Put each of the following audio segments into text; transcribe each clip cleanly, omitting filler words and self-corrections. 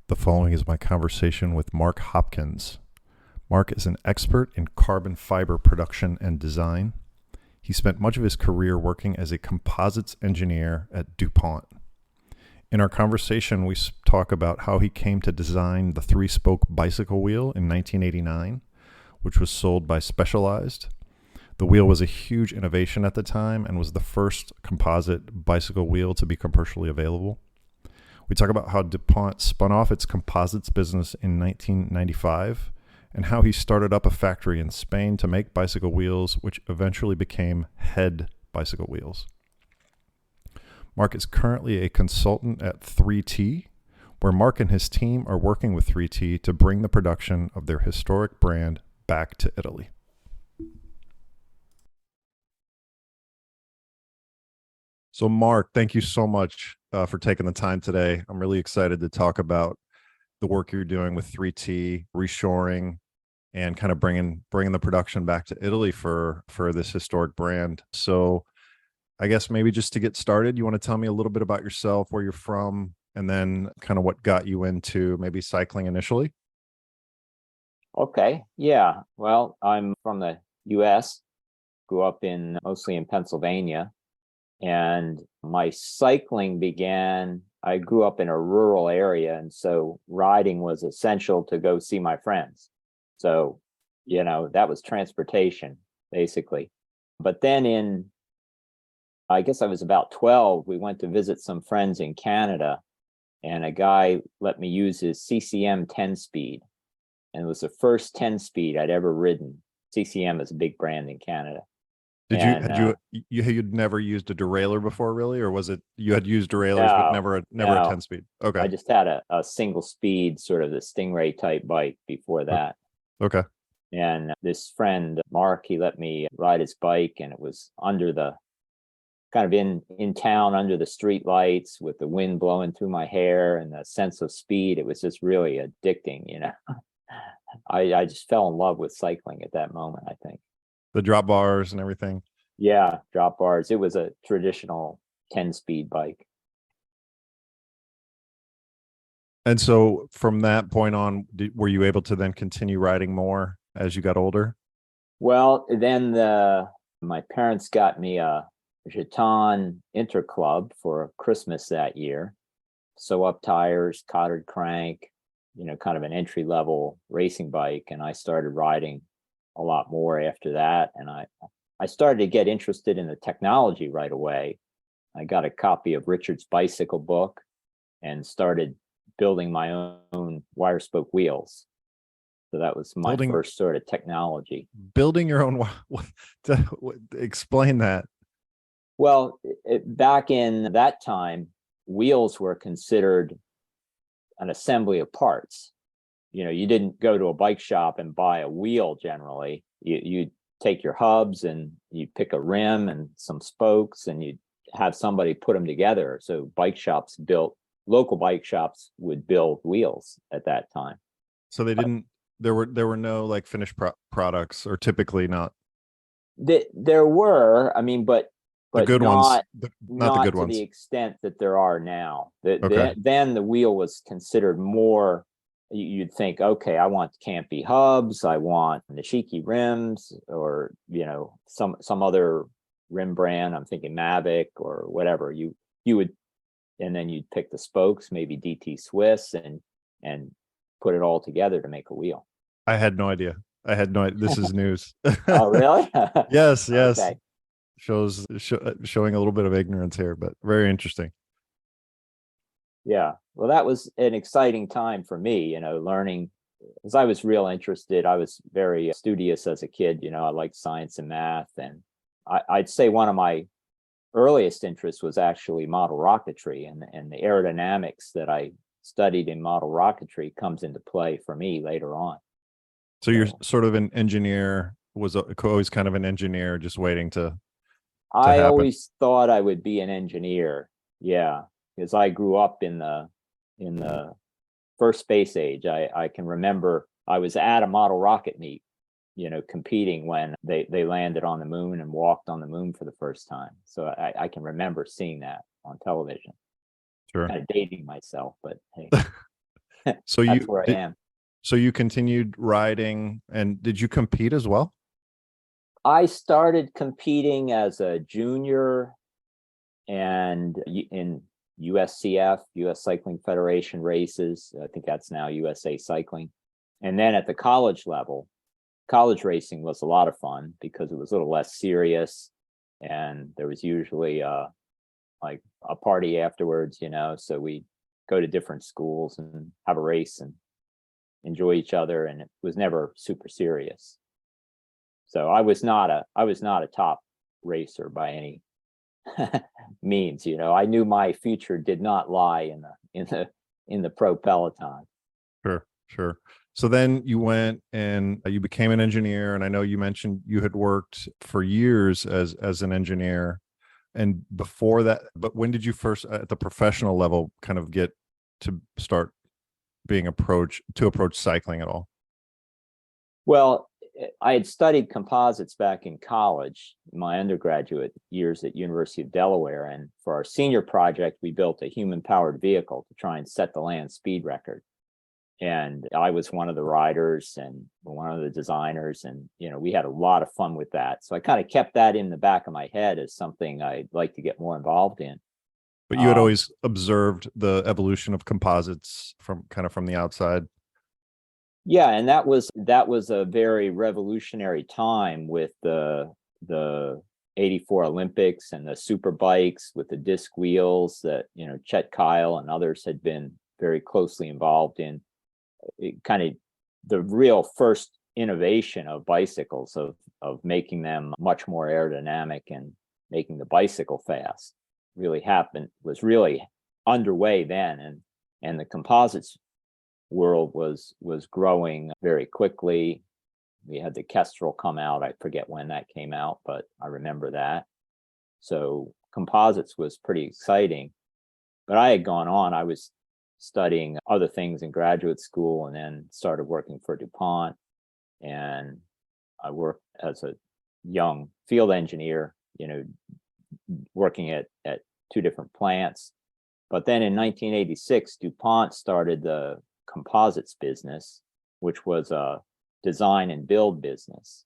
The following is my conversation with Mark Hopkins. Mark is an expert in carbon fiber production and design. He spent much of his career working as a composites engineer at DuPont. In our conversation, we talk about how he came to design the three-spoke bicycle wheel in 1989, which was sold by Specialized. The wheel was a huge innovation at the time and was the first composite bicycle wheel to be commercially available. We talk about how DuPont spun off its composites business in 1995 and how he started up a factory in Spain to make bicycle wheels, which eventually became Head Bicycle Wheels. Mark is currently a consultant at 3T, where Mark and his team are working with 3T to bring the production of their historic brand back to Italy. So Mark, thank you so much for taking the time today. I'm really excited to talk about the work you're doing with 3T, reshoring, and kind of bringing the production back to Italy for this historic brand. So I guess maybe just to get started, you want to tell me a little bit about yourself, where you're from, and then kind of what got you into maybe cycling initially? Okay. Yeah. Well, I'm from the US, grew up mostly in Pennsylvania, and my cycling began. I grew up in a rural area, and so riding was essential to go see my friends. So, that was transportation, basically. But then I guess I was about 12, we went to visit some friends in Canada, and a guy let me use his CCM 10-speed. And it was the first 10-speed I'd ever ridden. CCM is a big brand in Canada. You'd never used a derailleur before, really, or was it you had used derailleurs but No, never a no. 10-speed? Okay. I just had a single speed, sort of the Stingray type bike before that. Okay. And this friend, Mark, he let me ride his bike, and it was under the kind of in town under the street lights with the wind blowing through my hair and the sense of speed. It was just really addicting. I just fell in love with cycling at that moment, I think. The drop bars and everything. Yeah, drop bars. It was a traditional 10-speed bike. And so from that point on, were you able to then continue riding more as you got older? Well, then my parents got me a Jeton Interclub for Christmas that year. Sew up tires, cotter crank, kind of an entry level racing bike. And I started riding a lot more after that. And I started to get interested in the technology right away. I got a copy of Richard's bicycle book and started building my own wire spoke wheels. So that was my first sort of technology. Building your own, explain that. Well, back in that time, wheels were considered an assembly of parts. You didn't go to a bike shop and buy a wheel generally. You'd take your hubs and you'd pick a rim and some spokes, and you'd have somebody put them together. So local bike shops would build wheels at that time. So there were no like finished products, or typically not. There were, but the good not, ones, not the good to ones. the extent that there are now. Okay. Then the wheel was considered more. You'd think, okay, I want Campy hubs, I want Nishiki rims, or some other rim brand. I'm thinking Mavic or whatever. You would, and then you'd pick the spokes, maybe DT Swiss, and put it all together to make a wheel. I had no idea. This is news. Oh, really? Yes. Okay. Showing a little bit of ignorance here, but very interesting. Yeah. Well, that was an exciting time for me, learning, because I was real interested. I was very studious as a kid. I liked science and math. And I'd say one of my earliest interests was actually model rocketry, and the aerodynamics that I studied in model rocketry comes into play for me later on. So you're sort of an engineer, was always kind of an engineer, just waiting to I happen. Always thought I would be an engineer. Yeah. Because I grew up in the first space age. I can remember I was at a model rocket meet, competing when they landed on the moon and walked on the moon for the first time. So I can remember seeing that on television. Sure. Kind of dating myself, but hey. So That's you where I did, am. so you continued riding, and did you compete as well? I started competing as a junior and in USCF, US Cycling Federation races. I think that's now USA Cycling. And then at the college level, college racing was a lot of fun because it was a little less serious, and there was usually like a party afterwards, so we go to different schools and have a race and enjoy each other, and it was never super serious. So I was not a top racer by any means. I knew my future did not lie in the pro peloton. Sure, sure. So then you went and you became an engineer, and I know you mentioned you had worked for years as an engineer. And before that, but when did you first at the professional level kind of get to start being approach cycling at all? Well, I had studied composites back in college, my undergraduate years at University of Delaware, and for our senior project, we built a human-powered vehicle to try and set the land speed record. And I was one of the riders and one of the designers, and we had a lot of fun with that. So I kind of kept that in the back of my head as something I'd like to get more involved in. But you had Um, always observed the evolution of composites from the outside. Yeah, and that was a very revolutionary time with the '84 Olympics and the super bikes with the disc wheels that Chet Kyle and others had been very closely involved in. It kind of the real first innovation of bicycles, of making them much more aerodynamic and making the bicycle fast, was really underway then, and the composites world was growing very quickly. We had the Kestrel come out. I forget when that came out, but I remember that. So composites was pretty exciting. But I had gone on. I was studying other things in graduate school and then started working for DuPont. And I worked as a young field engineer, working at two different plants. But then in 1986, DuPont started the composites business, which was a design and build business.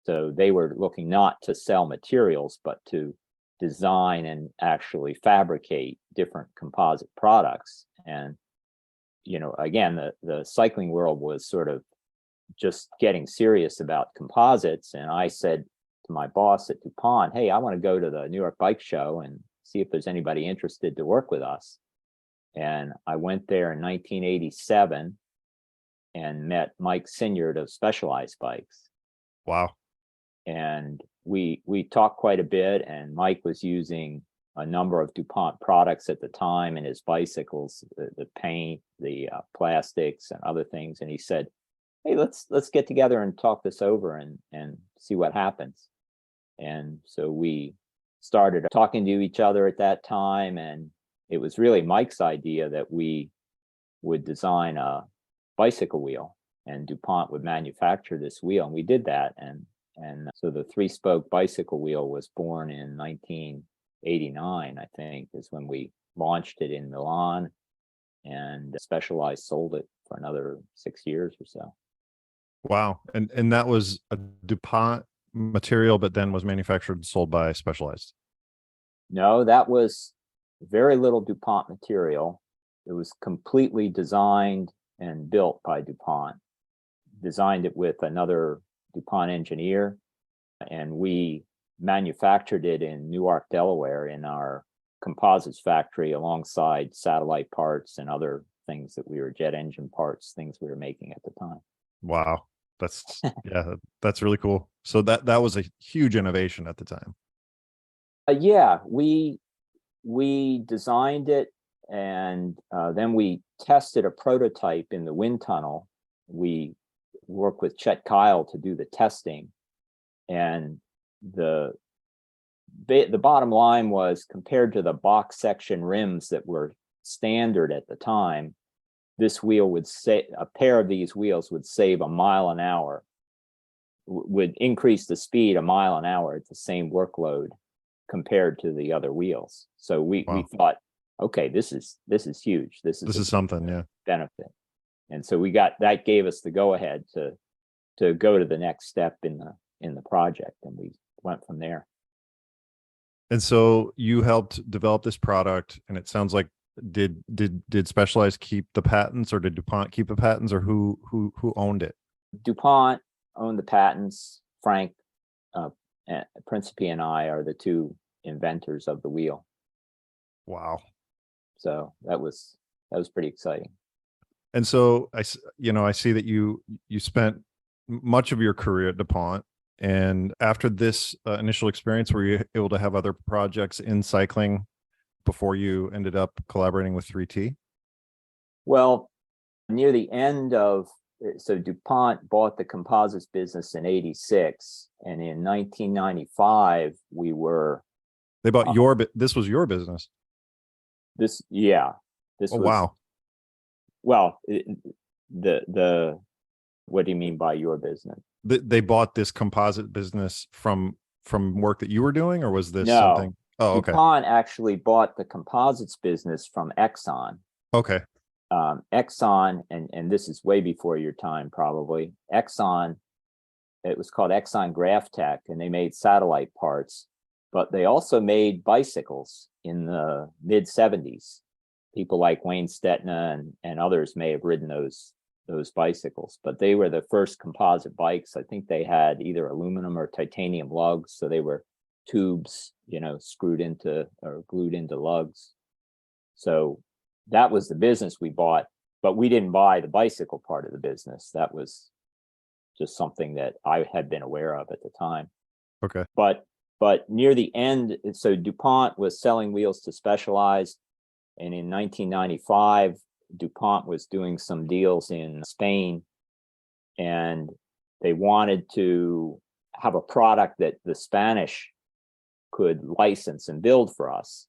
So they were looking not to sell materials, but to design and actually fabricate different composite products. And, again, the cycling world was sort of just getting serious about composites. And I said to my boss at DuPont, hey, I want to go to the New York Bike Show and see if there's anybody interested to work with us. And I went there in 1987 and met Mike Sinyard of Specialized Bikes. Wow. And we talked quite a bit, and Mike was using a number of DuPont products at the time in his bicycles, the paint, the plastics, and other things. And he said, hey, let's get together and talk this over and see what happens. And so we started talking to each other at that time, and it was really Mike's idea that we would design a bicycle wheel and DuPont would manufacture this wheel. And we did that. And so the 3-spoke bicycle wheel was born in 1989, I think, is when we launched it in Milan, and Specialized sold it for another 6 years or so. Wow. And that was a DuPont material, but then was manufactured and sold by Specialized. No, that was very little DuPont material. It was completely designed and built by DuPont. Designed it with another DuPont engineer, and we manufactured it in Newark, Delaware, in our composites factory, alongside satellite parts and other things that we were jet engine parts, things we were making at the time. Wow. That's really cool. So that was a huge innovation at the time. Yeah, we designed it, and then we tested a prototype in the wind tunnel. We worked with Chet Kyle to do the testing, and the bottom line was, compared to the box section rims that were standard at the time, this wheel would say a pair of these wheels would save a mile an hour, would increase the speed a mile an hour at the same workload compared to the other wheels. So we Wow. thought okay, this is huge. This This is a is something, yeah. benefit. And so we got that, gave us the go ahead to go to the next step in the project, and we went from there. And so you helped develop this product, and it sounds like did Specialized keep the patents, or did DuPont keep the patents, or who owned it? DuPont owned the patents. Frank Principe and I are the two inventors of the wheel. Wow. So that was pretty exciting. And so I see that you spent much of your career at DuPont, and after this initial experience, were you able to have other projects in cycling before you ended up collaborating with 3T? Well, near the end of, so DuPont bought the composites business in '86, and in 1995 we were. They bought this was your business. This Oh, was, wow. well, the what do you mean by your business? They bought this composite business from work that you were doing, or was this No, something? Oh, okay. DuPont actually bought the composites business from Exxon. Okay. Exxon, and this is way before your time, probably. Exxon, it was called Exxon Graph Tech, and they made satellite parts, but they also made bicycles in the mid '70s. People like Wayne Stetna and others may have ridden those bicycles, but they were the first composite bikes. I think they had either aluminum or titanium lugs, so they were tubes, screwed into or glued into lugs. So that was the business we bought, but we didn't buy the bicycle part of the business. That was just something that I had been aware of at the time. Okay. But near the end, so DuPont was selling wheels to Specialized, and in 1995, DuPont was doing some deals in Spain, and they wanted to have a product that the Spanish could license and build for us.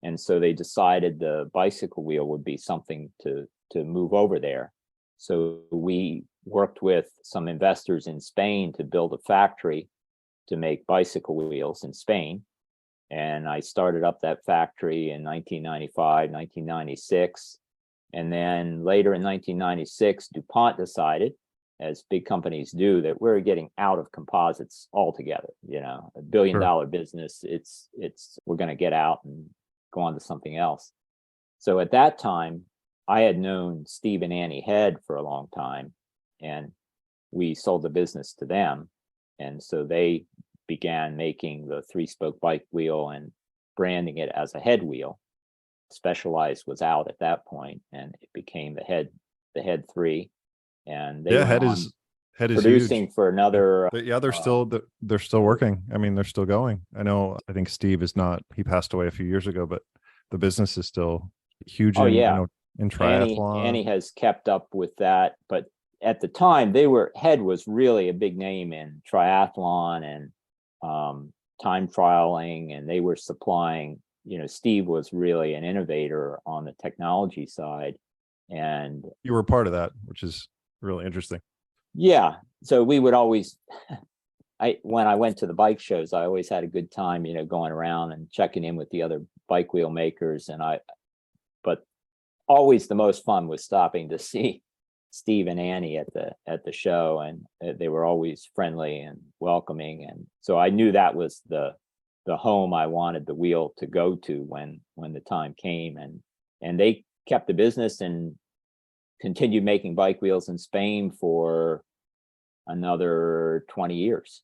And so they decided the bicycle wheel would be something to move over there. So we worked with some investors in Spain to build a factory to make bicycle wheels in Spain. And I started up that factory in 1995, 1996. And then later in 1996, DuPont decided, as big companies do, that we're getting out of composites altogether. $1 billion business. We're going to get out and go on to something else. So at that time, I had known Steve and Annie Head for a long time, and we sold the business to them. And so they began making the 3-spoke bike wheel and branding it as a head wheel. Specialized was out at that point, and it became the Head 3. And they Head is producing huge. for another. Yeah, they're still working. I mean, they're still going. I think Steve is not. He passed away a few years ago, but the business is still huge. Oh, yeah. In triathlon. Annie has kept up with that, but at the time, Head was really a big name in triathlon and time trialing, and they were supplying. Steve was really an innovator on the technology side, and you were part of that, which is really interesting. Yeah, so we would always. When I went to the bike shows, I always had a good time, going around and checking in with the other bike wheel makers, but always the most fun was stopping to see Steve and Annie at the show, and they were always friendly and welcoming, and so I knew that was the home I wanted the wheel to go to when the time came, and they kept the business and continued making bike wheels in Spain for another 20 years.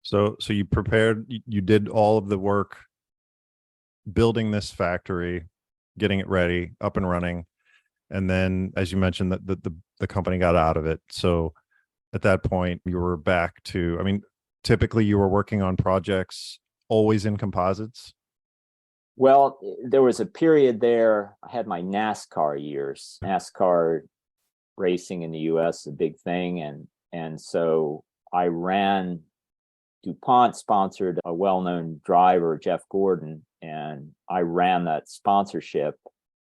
So you prepared, you did all of the work building this factory, getting it ready, up and running, and then, as you mentioned, that the company got out of it. So at that point, you were back to, I mean, typically you were working on projects always in composites. Well, there was a period there. I had my NASCAR years. NASCAR racing in the U.S. a big thing, and so I ran. DuPont sponsored a well-known driver, Jeff Gordon, and I ran that sponsorship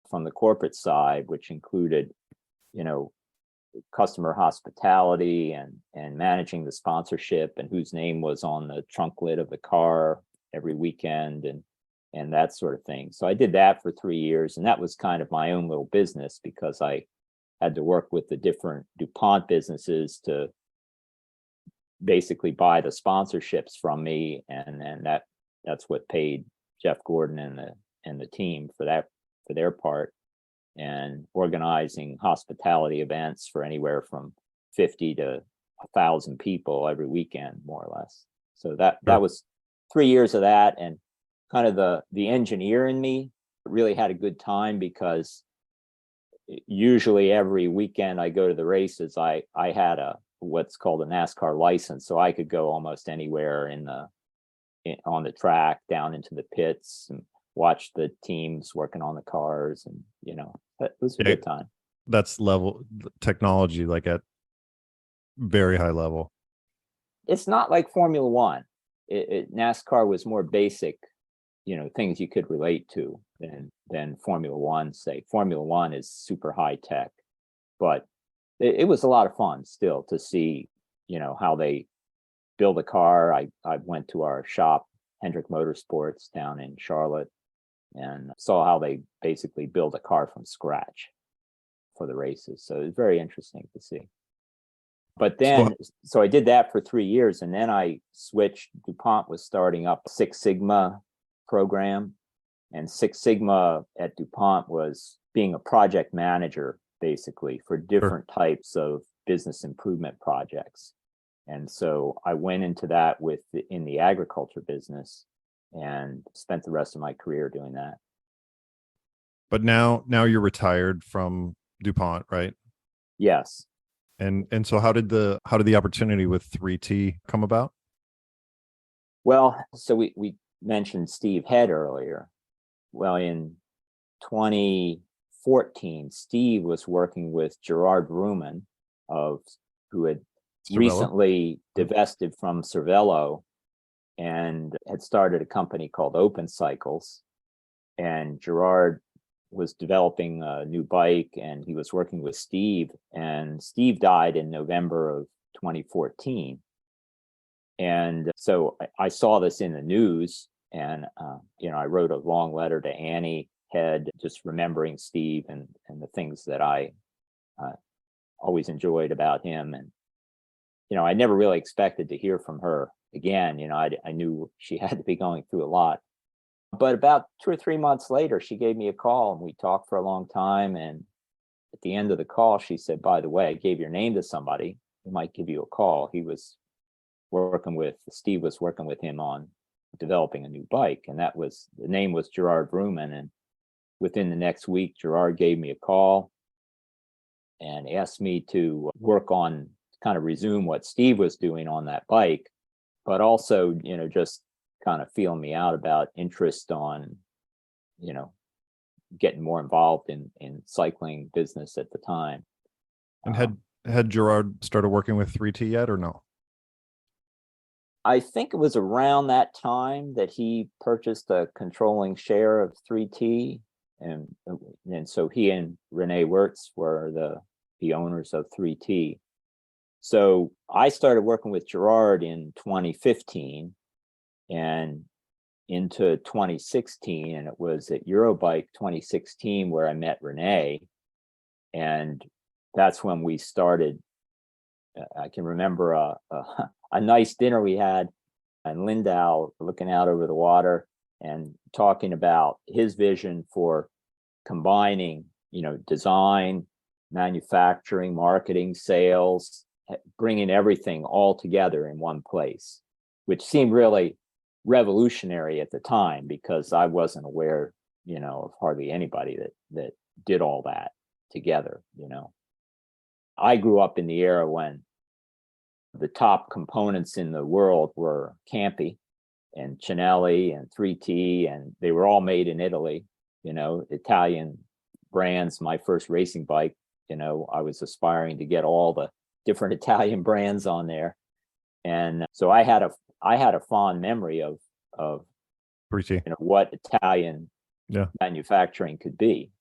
from the corporate side, which included, customer hospitality and managing the sponsorship and whose name was on the trunk lid of the car, every weekend and that sort of thing. So I did that for 3 years, and that was kind of my own little business because I had to work with the different DuPont businesses to basically buy the sponsorships from me, and that's what paid Jeff Gordon and the team for their part, and organizing hospitality events for anywhere from 50 to 1,000 people every weekend, more or less. So that was 3 years of that, and kind of the engineer in me really had a good time because usually every weekend I go to the races, I had what's called a NASCAR license, so I could go almost anywhere on the track, down into the pits, and watch the teams working on the cars, and it was a good time. That's level technology, like at very high level. It's not like Formula One. NASCAR was more basic, things you could relate to than Formula One. Say Formula One is super high tech, but it was a lot of fun still to see, how they build a car. I went to our shop, Hendrick Motorsports, down in Charlotte, and saw how they basically build a car from scratch for the races. So it was very interesting to see. But then, so I did that for 3 years, and then I switched. DuPont was starting up a Six Sigma program, and Six Sigma at DuPont was being a project manager, basically, for different types of business improvement projects. And so I went into that in the agriculture business and spent the rest of my career doing that. But now you're retired from DuPont, right? Yes. And so how did the opportunity with 3T come about? Well, so we mentioned Steve Head earlier. Well, in 2014, Steve was working with Gerard Ruman, who had recently divested from Cervelo and had started a company called Open Cycles. And Gerard was developing a new bike, and he was working with Steve, and Steve died in November of 2014. And so I saw this in the news, and I wrote a long letter to Annie Head, just remembering Steve and the things that I always enjoyed about him. And I never really expected to hear from her again. I knew she had to be going through a lot. But about 2 or 3 months later, she gave me a call, and we talked for a long time. And at the end of the call, she said, "By the way, I gave your name to somebody who might give you a call." Steve was working with him on developing a new bike, and the name was Gerard Ruman. And within the next week, Gerard gave me a call and asked me to work on, kind of resume what Steve was doing on that bike, but also, just kind of feeling me out about interest on, getting more involved in cycling business at the time. And had Gerard started working with 3T yet, or no? I think it was around that time that he purchased a controlling share of 3T, and so he and Renee Wirtz were the owners of 3T. So I started working with Gerard in 2015 and into 2016, and it was at Eurobike 2016 where I met Renee, and that's when we started. I can remember a nice dinner we had in Lindau, looking out over the water and talking about his vision for combining, design, manufacturing, marketing, sales, bringing everything all together in one place, which seemed really revolutionary at the time because I wasn't aware, of hardly anybody that did all that together. I grew up in the era when the top components in the world were Campi and Cinelli and 3T, and they were all made in Italy, Italian brands. My first racing bike, I was aspiring to get all the different Italian brands on there. And so I had a fond memory of 3T, what Italian manufacturing could be.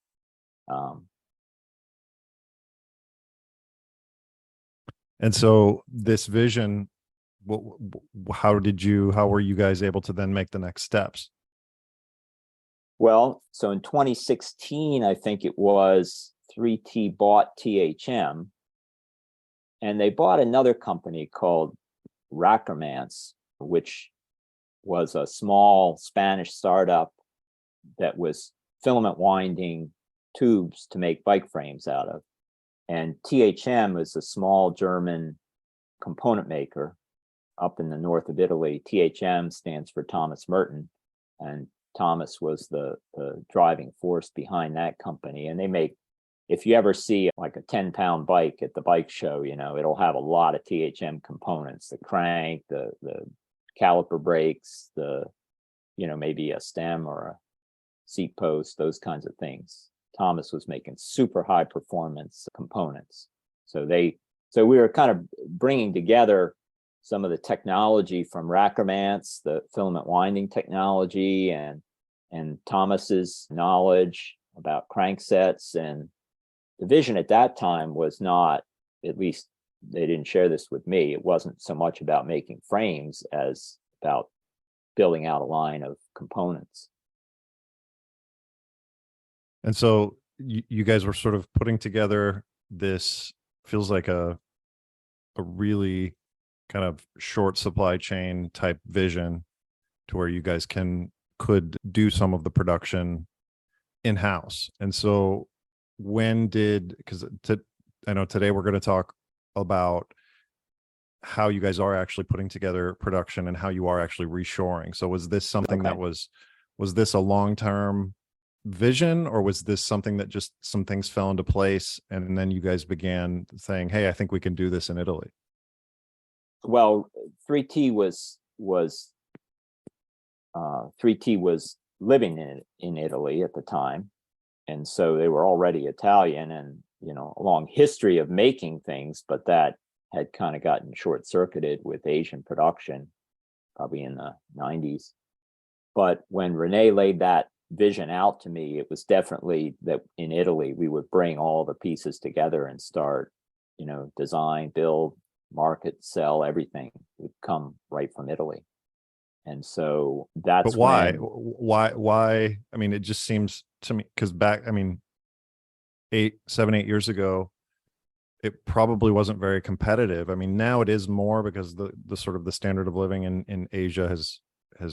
And so this vision How were you guys able to then make the next steps? Well, so in 2016, I think it was 3T bought THM, and they bought another company called Rackermans, which was a small Spanish startup that was filament winding tubes to make bike frames out of. And THM is a small German component maker up in the north of Italy. THM stands for Thomas Merton, and Thomas was the driving force behind that company. And they make, if you ever see like a 10-pound bike at the bike show, it'll have a lot of THM components, the crank, the caliper brakes, maybe a stem or a seat post, those kinds of things. Thomas was making super high performance components. So we were kind of bringing together some of the technology from Rackermans, the filament winding technology, and Thomas's knowledge about cranksets. And the vision at that time was not, at least they didn't share this with me, it wasn't so much about making frames as about building out a line of components. And so you guys were sort of putting together this, feels like a really kind of short supply chain type vision to where you guys could do some of the production in-house. And so I know today we're going to talk about how you guys are actually putting together production and how you are actually reshoring. So was this something that was this a long-term vision, or was this something that just some things fell into place and then you guys began saying, hey, I think we can do this in Italy? Well, 3T was 3T was living in Italy at the time, and so they were already Italian, and a long history of making things, but that had kind of gotten short-circuited with Asian production, probably in the 90s. But when Rene laid that vision out to me, it was definitely that in Italy we would bring all the pieces together and start, design, build, market, sell, everything would come right from Italy. And so that's but why? I mean, it just seems to me, because back, I mean, 8 years ago, it probably wasn't very competitive. I mean, now it is more because the sort of the standard of living in Asia has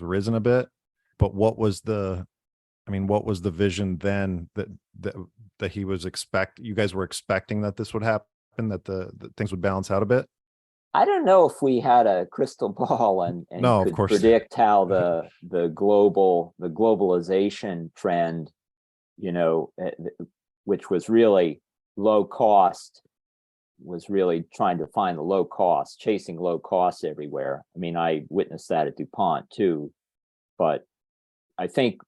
risen a bit. But what was the vision then that he was you guys were expecting that this would happen, that the things would balance out a bit? I don't know if we had a crystal ball and No, of could course. predict how the globalization trend, which was really low cost, was really trying to find the low cost, chasing low costs everywhere. I mean, I witnessed that at DuPont too, but I think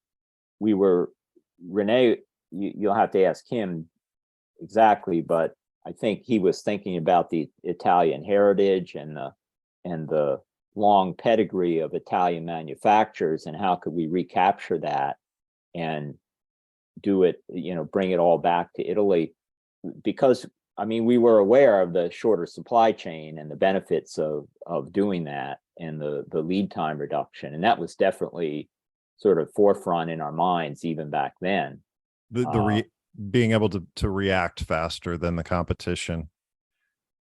Rene, you'll have to ask him exactly, but I think he was thinking about the Italian heritage and the long pedigree of Italian manufacturers, and how could we recapture that and do it, bring it all back to Italy. Because I mean, we were aware of the shorter supply chain and the benefits of doing that, and the lead time reduction, and that was definitely sort of forefront in our minds even back then. Being able to react faster than the competition.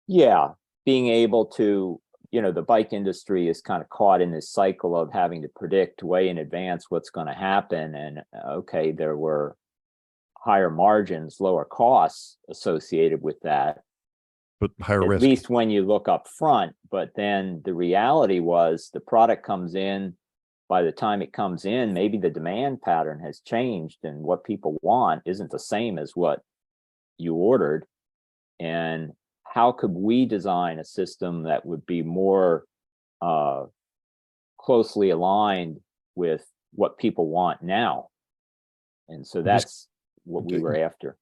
Yeah, being able to, the bike industry is kind of caught in this cycle of having to predict way in advance what's going to happen. And okay, there were higher margins, lower costs associated with that, but higher risk, at least when you look up front. But then the reality was the product comes in. By the time it comes in, maybe the demand pattern has changed, and what people want isn't the same as what you ordered. And how could we design a system that would be more closely aligned with what people want now? And so that's what we were after.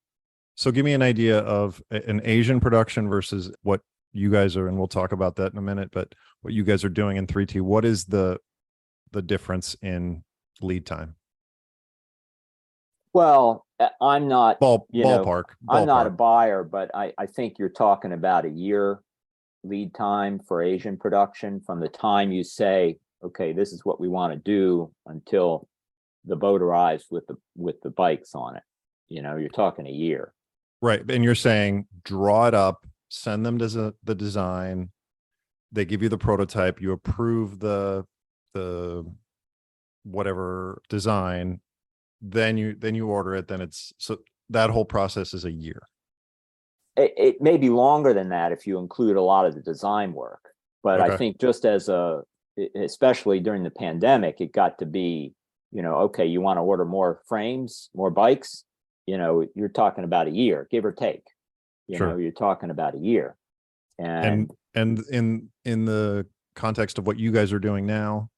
So give me an idea of an Asian production versus what you guys are, and we'll talk about that in a minute, but what you guys are doing in 3T. What is the difference in lead time? Well, I'm not ballpark. I'm not a buyer, but I think you're talking about a year lead time for Asian production from the time you say, okay, this is what we want to do until the boat arrives with the bikes on it. You're talking a year. Right. And you're saying draw it up, send them to the design. They give you the prototype, you approve the whatever design, then you order it, then it's, so that whole process is a year. It may be longer than that if you include a lot of the design work, but I Okay. think just especially during the pandemic, it got to be, okay, you want to order more frames, more bikes, you're talking about a year, give or take. Sure. You're talking about a year. And in the context of what you guys are doing now.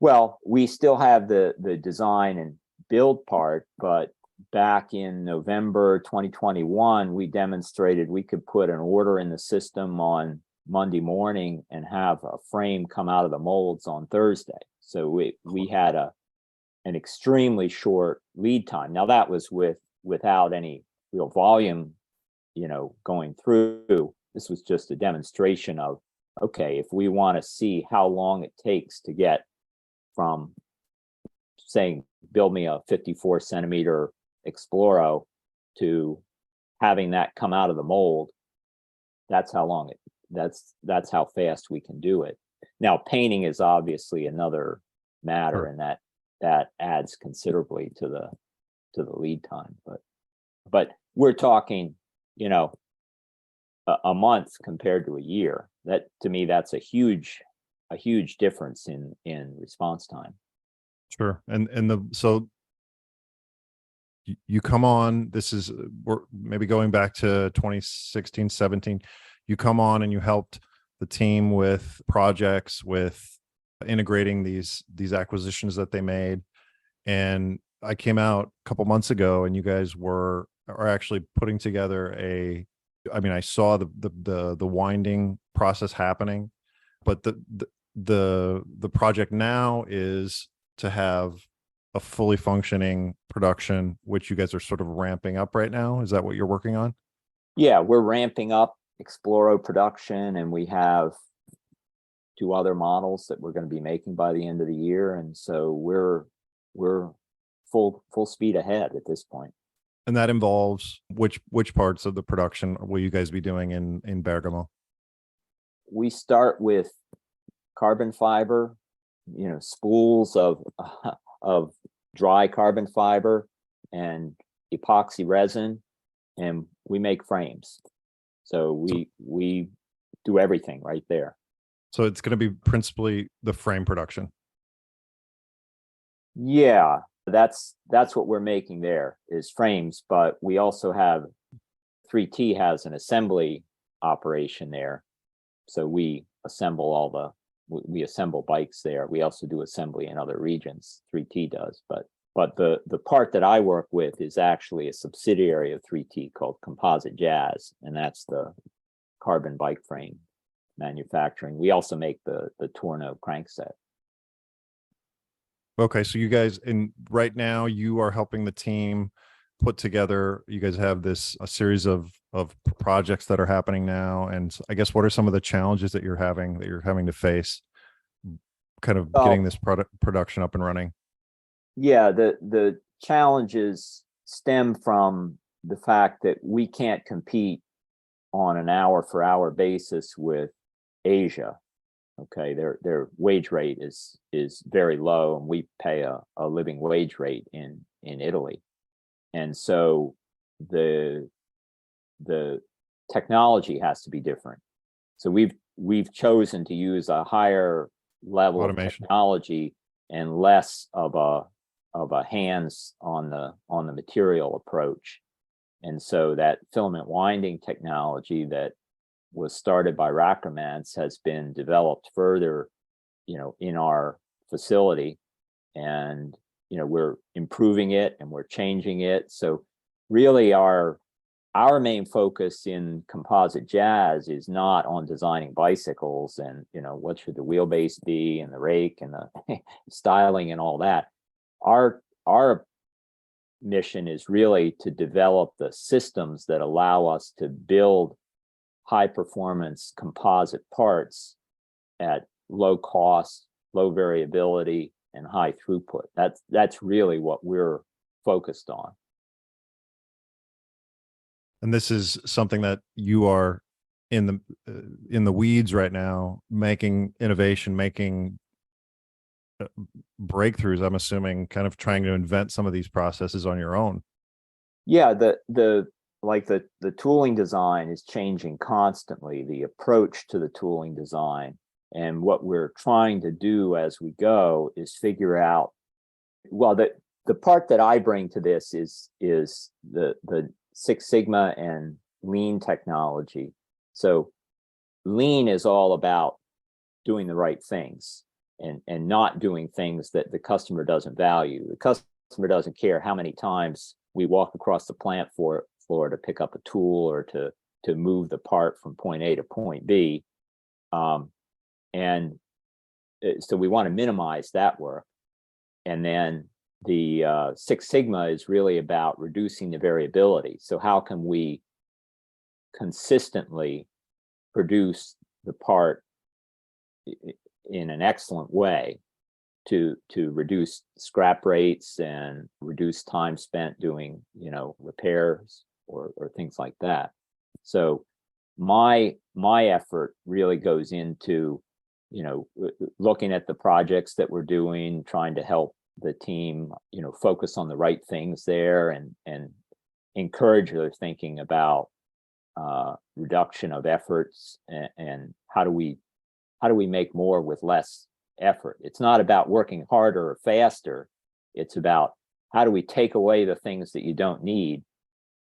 Well, we still have the design and build part, but back in November 2021, we demonstrated we could put an order in the system on Monday morning and have a frame come out of the molds on Thursday. So we had an extremely short lead time. Now that was without any real volume, going through. This was just a demonstration of, okay, if we want to see how long it takes to get from saying, build me a 54 centimeter Exploro to having that come out of the mold, that's how fast we can do it. Now, painting is obviously another matter, Sure. and that adds considerably to the lead time. But we're talking, a month compared to a year. That, to me, that's a huge difference in response time. Sure. So you come on, we're maybe going back to 2016, 17, you come on and you helped the team with projects, with integrating these acquisitions that they made. And I came out a couple months ago and you guys are actually putting together I saw the winding process happening, but the project now is to have a fully functioning production, which you guys are sort of ramping up right now. Is that what you're working on? Yeah, we're ramping up Exploro production, and we have 2 other models that we're going to be making by the end of the year, and so we're full speed ahead at this point. And that involves which parts of the production will you guys be doing in Bergamo? We start with carbon fiber, spools of dry carbon fiber and epoxy resin, and we make frames. So we do everything right there. So it's going to be principally the frame production. Yeah, that's what we're making there is frames, but we also have 3T has an assembly operation there. So we assemble we assemble bikes there. We also do assembly in other regions. 3T does, but the part that I work with is actually a subsidiary of 3T called Composite Jazz, and that's the carbon bike frame manufacturing. We also make the Torno crankset. Okay, so you guys, right now you are helping the team put together. You guys have a series of projects that are happening now, and I guess what are some of the challenges that you're having to face, kind of getting this production up and running? Yeah, the challenges stem from the fact that we can't compete on an hour for hour basis with Asia. Okay, their wage rate is very low, and we pay a living wage rate in Italy, and so the technology has to be different. So we've chosen to use a higher level Automation. of technology and less of a hands on the material approach. And so that filament winding technology that was started by Rackermans has been developed further, in our facility, and we're improving it and we're changing it. So really our main focus in Composite Jazz is not on designing bicycles and what should the wheelbase be and the rake and the styling and all that. Our mission is really to develop the systems that allow us to build high performance composite parts at low cost, low variability, and high throughput. That's really what we're focused on. And this is something that you are in the weeds right now, making innovation, making breakthroughs. I'm assuming, kind of trying to invent some of these processes on your own. Yeah, the tooling design is changing constantly, the approach to the tooling design. And what we're trying to do as we go is figure out, well, the part that I bring to this is the Six Sigma and lean technology. So lean is all about doing the right things and not doing things that the customer doesn't value. The customer doesn't care how many times we walk across the plant floor to pick up a tool or to move the part from point A to point B. And so we want to minimize that work. And then the Six Sigma is really about reducing the variability. So how can we consistently produce the part in an excellent way to reduce scrap rates and reduce time spent doing, repairs or things like that. So my effort really goes into, looking at the projects that we're doing, trying to help the team, focus on the right things there and encourage their thinking about reduction of efforts and how do we make more with less effort. It's not about working harder or faster. It's about how do we take away the things that you don't need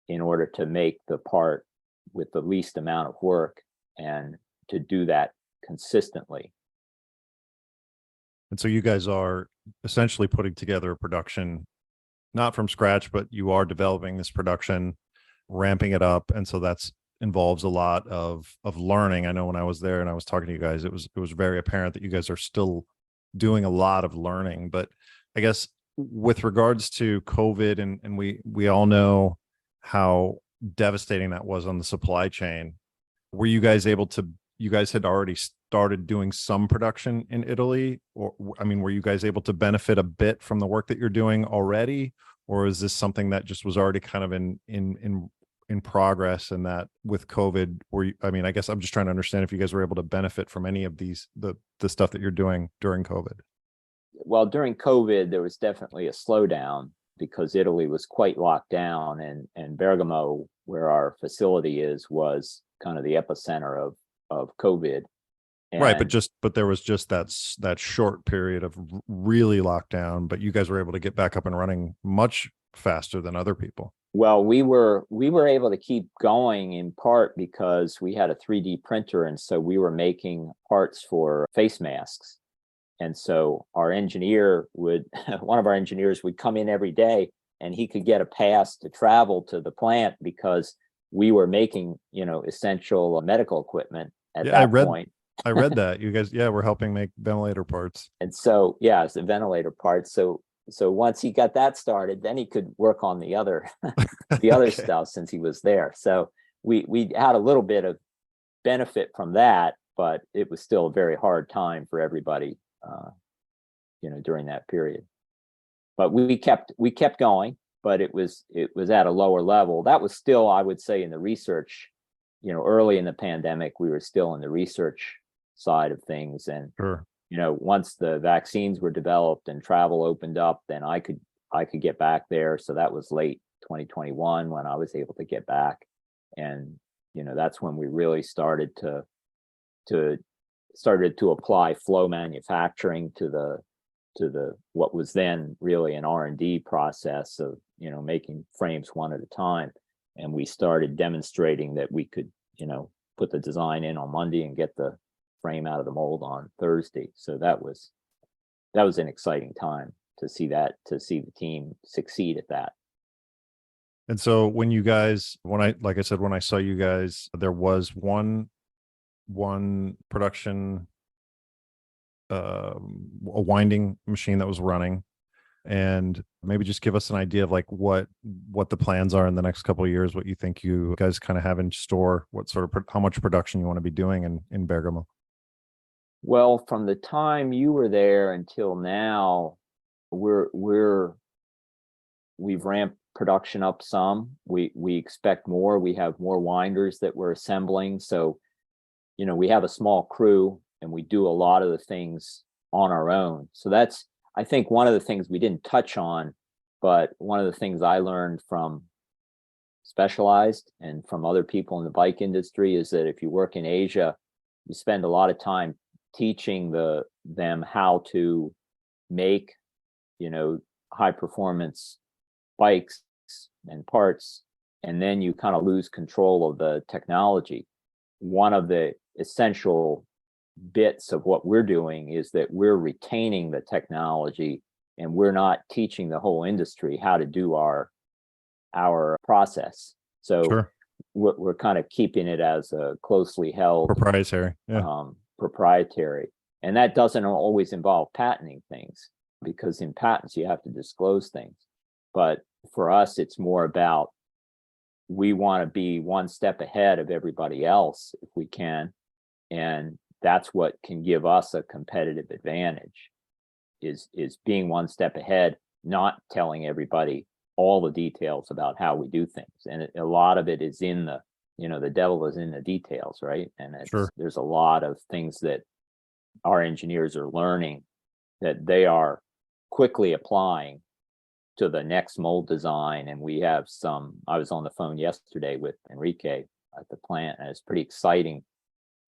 in order to make the part with the least amount of work and to do that consistently. And so you guys are essentially putting together a production, not from scratch, but you are developing this production, ramping it up. And so that's involves a lot of learning. I know when I was there and I was talking to you guys, it was very apparent that you guys are still doing a lot of learning. But I guess with regards to COVID, and we all know how devastating that was on the supply chain, were you guys you guys had already started doing some production in Italy, or I mean, were you guys able to benefit a bit from the work that you're doing already, or is this something that just was already kind of in progress, and that with COVID, I guess I'm just trying to understand if you guys were able to benefit from any of these, the stuff that you're doing during COVID. Well, during COVID, there was definitely a slowdown because Italy was quite locked down, and Bergamo, where our facility is, was kind of the epicenter of COVID. And right, but there was just that short period of really lockdown, but you guys were able to get back up and running much faster than other people. Well, we were able to keep going in part because we had a 3D printer, and so we were making parts for face masks. And so our engineer one of our engineers would come in every day, and he could get a pass to travel to the plant because we were making, essential medical equipment at that point. I read that you guys, were helping make ventilator parts. And so, it's the ventilator parts. So once he got that started, then he could work on the other the other Okay. stuff since he was there. So we had a little bit of benefit from that, but it was still a very hard time for everybody, during that period. But we kept going, but it was at a lower level. That was still, I would say, in the research. Early in the pandemic, we were still in the research side of things, and Sure. Once the vaccines were developed and travel opened up, then I could get back there. So that was late 2021 when I was able to get back, and that's when we really started to apply flow manufacturing to the what was then really an R&D process of making frames one at a time. And we started demonstrating that we could put the design in on Monday and get the frame out of the mold on Thursday. So that was an exciting time to see the team succeed at that. And so when I saw you guys, there was one production, a winding machine that was running, and Maybe just give us an idea of like what the plans are in the next couple of years, what you think you guys kind of have in store, what sort of how much production you want to be doing in Bergamo. Well, from the time you were there until now, we're we've ramped production up some. We expect more. We have more winders that we're assembling. So, we have a small crew and we do a lot of the things on our own. So that's, I think, one of the things we didn't touch on, but one of the things I learned from Specialized and from other people in the bike industry is that if you work in Asia, you spend a lot of time teaching them how to make, high performance bikes and parts, and then you kind of lose control of the technology. One of the essential bits of what we're doing is that we're retaining the technology, and we're not teaching the whole industry how to do our process. So Sure. we're kind of keeping it as a closely held Proprietary. Yeah. proprietary, and that doesn't always involve patenting things, because in patents you have to disclose things. But for us, it's more about, we want to be one step ahead of everybody else if we can, and that's what can give us a competitive advantage, is being one step ahead, not telling everybody all the details about how we do things. And a lot of it is in the devil is in the details, right? And Sure. there's a lot of things that our engineers are learning that they are quickly applying to the next mold design. And we have I was on the phone yesterday with Enrique at the plant, and it's pretty exciting,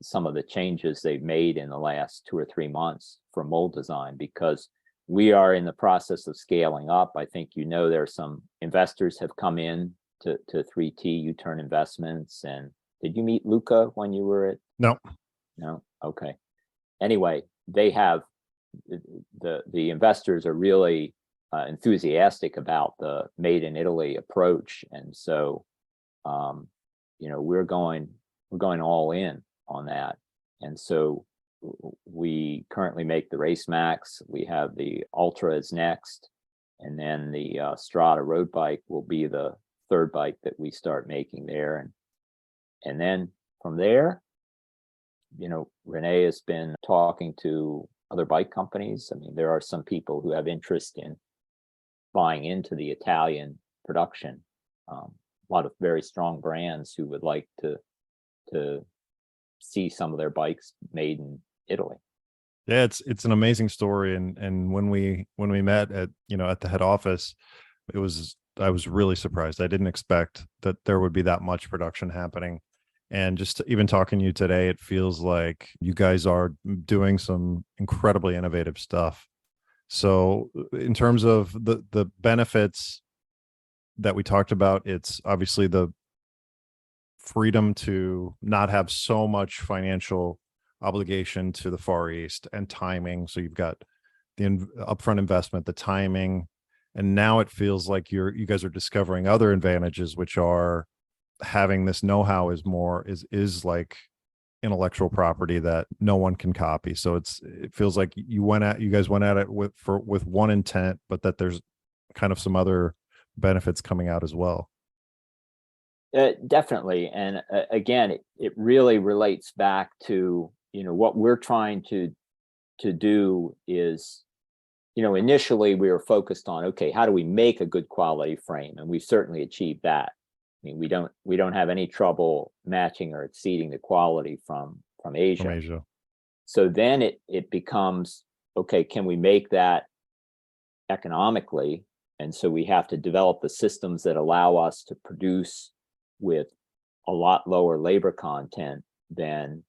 some of the changes they've made in the last 2 or 3 months for mold design, because we are in the process of scaling up. I think there are some investors have come in to 3T U-turn investments. And did you meet Luca when you were at? No. No? Okay. Anyway, they have, the investors are really enthusiastic about the made in Italy approach. And so, we're going all in on that. And so we currently make the Race Max. We have the Ultra is next. And then the Strada road bike will be the third bike that we start making there. And then from there, Renee has been talking to other bike companies. I mean, there are some people who have interest in buying into the Italian production. A lot of very strong brands who would like to see some of their bikes made in Italy. Yeah, it's an amazing story. And when we met at at the head office, I was really surprised. I didn't expect that there would be that much production happening. And just even talking to you today, it feels like you guys are doing some incredibly innovative stuff. So in terms of the benefits that we talked about, it's obviously the freedom to not have so much financial obligation to the Far East and timing. So you've got the upfront investment, the timing, and now it feels like you guys are discovering other advantages, which are having this know-how is like intellectual property that no one can copy. So it feels like you guys went at it with one intent, but that there's kind of some other benefits coming out as well. Definitely. And again, it really relates back to, what we're trying to do is, initially we were focused on, okay, how do we make a good quality frame? And we've certainly achieved that. I mean, we don't have any trouble matching or exceeding the quality from Asia. From Asia. So then it becomes, okay, can we make that economically? And so we have to develop the systems that allow us to produce with a lot lower labor content than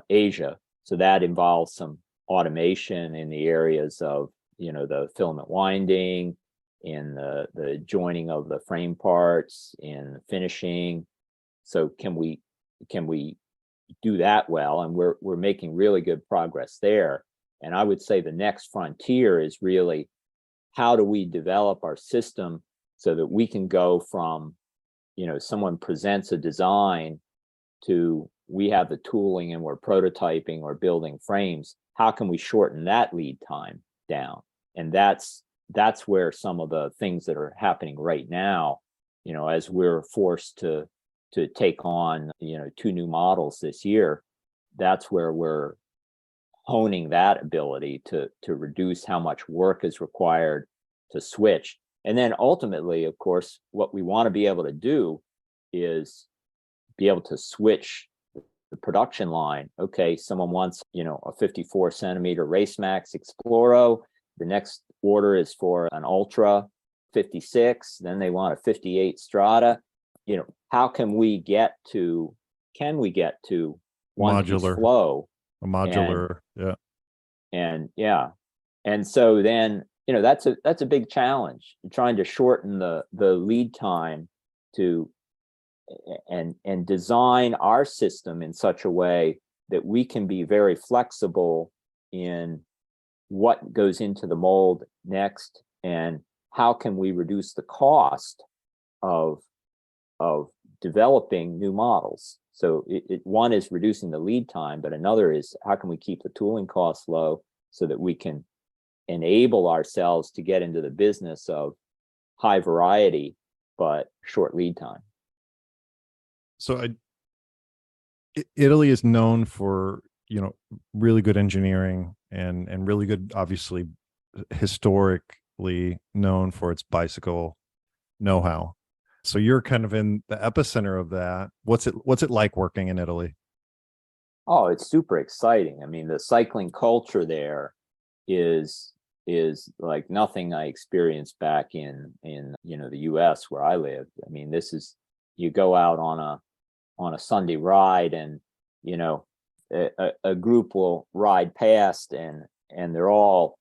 Asia. So that involves some automation in the areas of, the filament winding, in the joining of the frame parts, in finishing. So can we do that well? And we're making really good progress there. And I would say the next frontier is really, how do we develop our system so that we can go from, someone presents a design to, we have the tooling and we're prototyping or building frames. How can we shorten that lead time down? And that's that's where some of the things that are happening right now, as we're forced to take on, 2 new models this year, that's where we're honing that ability to reduce how much work is required to switch. And then ultimately, of course, what we want to be able to do is be able to switch the production line. Okay, someone wants, a 54 centimeter Racemax Exploro. The next order is for an Ultra 56. Then they want a 58 Strata. How can we get to one piece Modular, flow? a modular, yeah. And and so then, that's a big challenge, trying to shorten the lead time to and design our system in such a way that we can be very flexible in what goes into the mold next, and how can we reduce the cost of developing new models. So one is reducing the lead time, but another is how can we keep the tooling costs low so that we can enable ourselves to get into the business of high variety but short lead time. So Italy is known for, really good engineering and really good, obviously historically known for its bicycle know-how. So you're kind of in the epicenter of that. What's it like working in Italy? Oh, it's super exciting. I mean, the cycling culture there is like nothing I experienced back in the US where I lived. I mean, this is, you go out on a Sunday ride, and a group will ride past, and they're all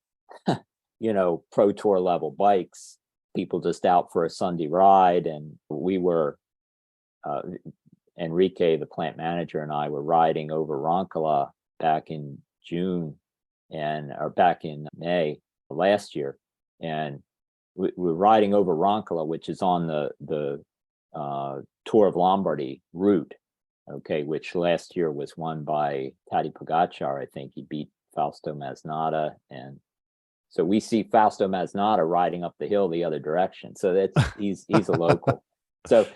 pro tour level bikes, people just out for a Sunday ride. And we were Enrique, the plant manager, and I were riding over Roncola back in June or back in May last year, and we're riding over Roncola, which is on the Tour of Lombardy route, okay, which last year was won by Tadej Pogacar. I think he beat Fausto Masnada, and so we see Fausto Masnada riding up the hill the other direction. So he's a local. So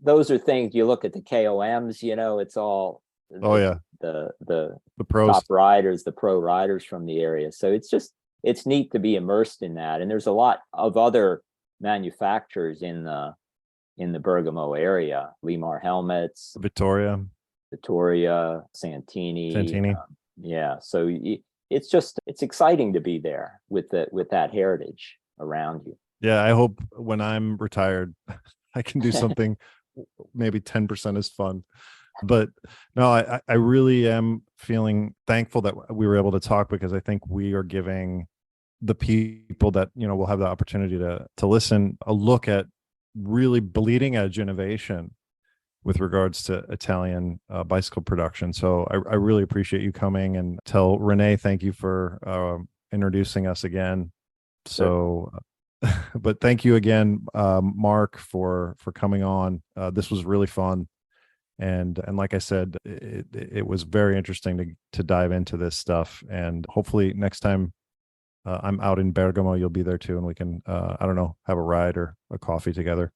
those are things you look at the KOMs. It's all the pros, top riders, the pro riders from the area. So it's neat to be immersed in that. And there's a lot of other manufacturers in the Bergamo area: Limar Helmets, Vittoria, Santini. So it's exciting to be there with that heritage around you. Yeah, I hope when I'm retired, I can do something maybe 10% as fun. But no, I really am feeling thankful that we were able to talk, because I think we are giving the people that, will have the opportunity to listen a look at really bleeding edge innovation with regards to Italian bicycle production. So I really appreciate you coming, and tell Renee, thank you for introducing us again. So, but thank you again, Mark, for coming on. This was really fun. And like I said, it was very interesting to dive into this stuff. And hopefully next time I'm out in Bergamo, you'll be there too, and we can, I don't know, have a ride or a coffee together.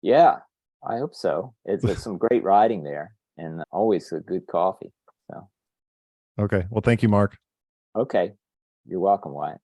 Yeah, I hope so. It's some great riding there, and always a good coffee. So, okay. Well, thank you, Mark. okay. You're welcome, Wyatt.